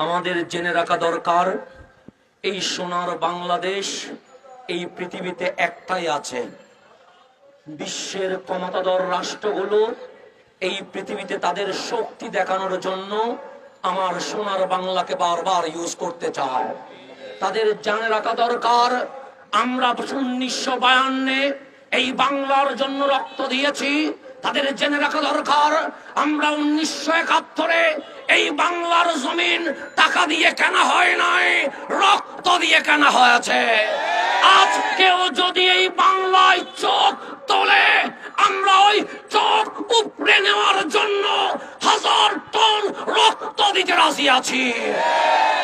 আমাদের জেনে রাখা দরকার, এই সোনার বাংলাদেশ এই পৃথিবীতে একটাই আছে। বিশ্বের ক্ষমতাধর রাষ্ট্রগুলো এই পৃথিবীতে তাদের শক্তি দেখানোর জন্য আমার সোনার বাংলাকে বারবার ইউজ করতে চায়। তাদের জেনে রাখা দরকার, আমরা 1952 এই বাংলার জন্য রক্ত দিয়েছি। তাদের জেনে রাখা দরকার, আমরা 1971 এই বাংলার জমিন টাকা দিয়ে কেনা হয় নাই, রক্ত দিয়ে কেনা হয়েছে। আজকেও যদি এই বাংলায় চোখ তোলে, আমরা ওই চোখ উপড়ে নেওয়ার জন্য 1000 টন রক্ত দিতে রাজি আছি।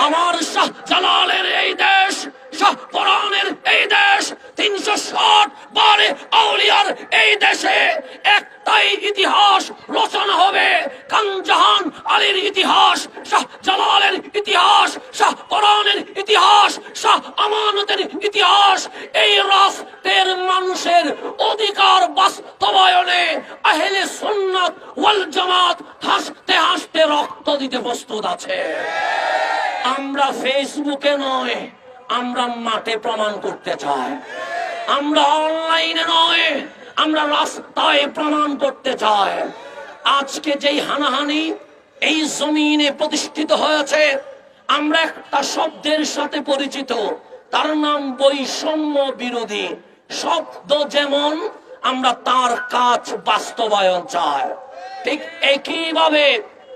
আমার শাহজালালের এই দেশ, শাহপরানের এই দেশ, 360 বারে আউলিয়ার এই দেশে একটাই ইতিহাস রচনা হবে, খানজাহান আলীর ইতিহাস, শাহজালালের ইতিহাস, শাহপরানের ইতিহাস, শাহ আমানতের ইতিহাস। এই রাষ্ট্রের মানুষের অধিকার বাস্তবায়নে আহলে সুন্নাত ওয়াল জামাত হাসতে হাসতে রক্ত দিতে প্রস্তুত আছে। আমরা ফেসবুকে নয়, আমরা মাঠে প্রমাণ করতে চাই। আমরা অনলাইনে নয়, আমরা রাস্তায় প্রমাণ করতে চাই। আজকে যেই হানাহানি এই জমিনে প্রতিষ্ঠিত হয়েছে, আমরা একটা শব্দের সাথে পরিচিত, তার নাম বৈষম্য বিরোধী শব্দ। যেমন আমরা তার কাজ বাস্তবায়ন চাই, ঠিক একইভাবে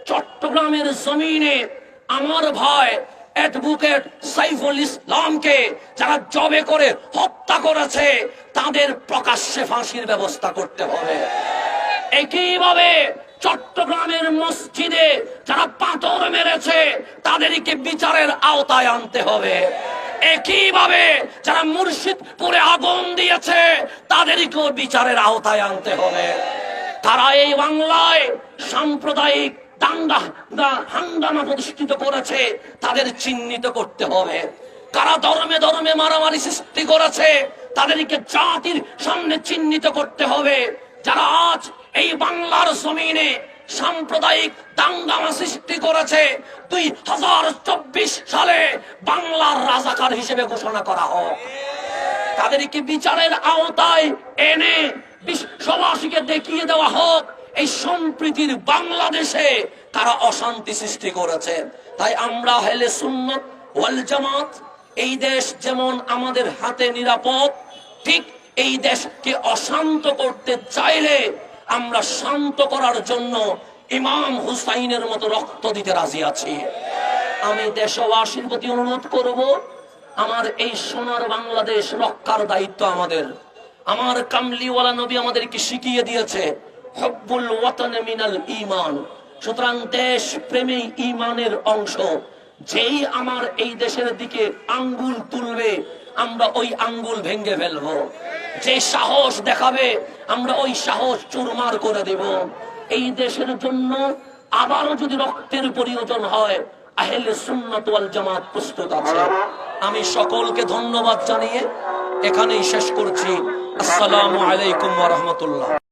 চট্টগ্রামের জমিনে আমার ভাই অ্যাডভোকেট সাইফুল ইসলামকে যারা জবে করে হত্যা করেছে, তাদের প্রকাশ্যে ফাঁসির ব্যবস্থা করতে হবে। একইভাবে চট্টগ্রামের মসজিদে যারা পাথর মেরেছে, তাদেরকে বিচারের আওতায় আনতে হবে। একইভাবে যারা মুর্শিদপুরে আগুন দিয়েছে, তাদেরকেও বিচারের আওতায় আনতে হবে। তারা এই বাংলায় সাম্প্রদায়িক দাঙ্গা হাঙ্গামা প্রতিষ্ঠিত করেছে, তাদের চিহ্নিত করতে হবে। কারা ধর্মে ধর্মে মারামারি সৃষ্টি করেছে, তাদেরকে জাতির সামনে চিহ্নিত করতে হবে। যারা আজ এই বাংলার জমিনে সাম্প্রদায়িক দাঙ্গামা সৃষ্টি করেছে, 2024 সালে বাংলার রাজাকার হিসেবে ঘোষণা করা হোক। তাদেরকে বিচারের আওতায় এনে বিশ্ববাসীকে দেখিয়ে দেওয়া হোক এই সম্প্রীতির বাংলাদেশে তারা অশান্তি সৃষ্টি করেছে। তাই আমরা আহলে সুন্নাত ওয়াল জামাত, এই দেশ যেমন আমাদের হাতে নিরাপদ, ঠিক এই দেশকে অশান্ত করতে চাইলে আমরা শান্ত করার জন্য ইমাম হুসাইনের মতো রক্ত দিতে রাজি আছি। আমি দেশবাসীর প্রতি অনুরোধ করব, আমার এই সোনার বাংলাদেশ রক্ষার দায়িত্ব আমাদের। আমার কামলিওয়ালা নবী আমাদেরকে শিখিয়ে দিয়েছে, হব্বুল ওয়াতান মিনাল ঈমান। সুতরাং দেশ প্রেমী ঈমানের অংশ। যেই আমার এই দেশের দিকে আঙ্গুল তুলবে, আমরা ওই আঙ্গুল ভেঙে ফেলবো। যে সাহস দেখাবে, আমরা ওই সাহস চুরমার করে দেব। এই দেশের জন্য আবারও যদি রক্তের প্রয়োজন হয়, আহলে সুন্নাত ওয়াল জামাত প্রস্তুত আছে। আমি সকলকে ধন্যবাদ জানিয়ে এখানেই শেষ করছি। আসসালামু আলাইকুম ওয়া রাহমাতুল্লাহ।